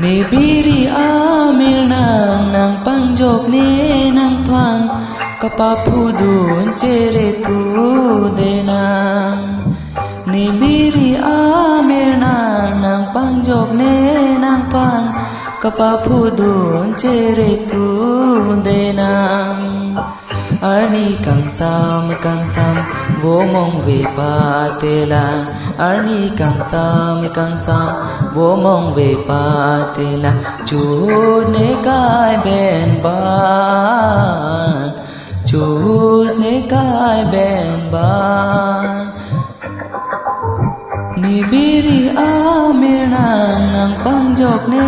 Ni biri amir nang pangjok ni nang pang kapapudun cere tu denang. Ni biri amir nang pangjok ni nang pang kapapudun cere tu denang. Arni kang sam wo mong ve pa tela. Arni kang sam wo mong ve pa tela. Chu ne kai ben ban, chu ne kai ben ban. Ni biri amir nang pangjok ne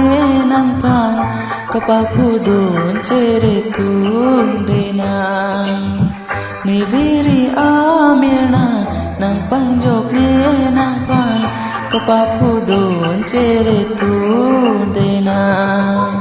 nang pan kapapudun cere tu denang. Ni biri amir nang pangjok ne nang pan kapapudun cere tu denang.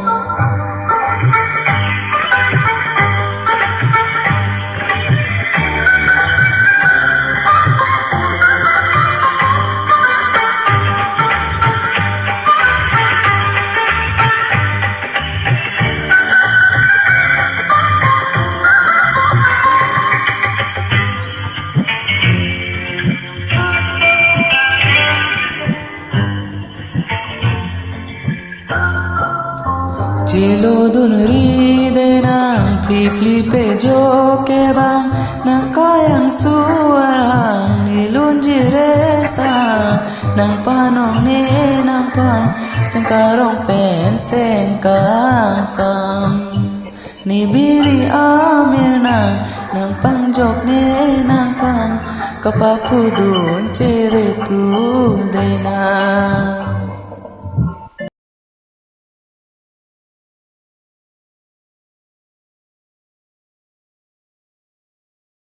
Chilo dun ri de nang pli pe jo ke bang nang kayang suarang nilun jire sa nang panong ne nang pan sengkarong pen sengkang sam. Ni biri amir nang pangjok ne nang pan kapapudun cere tu de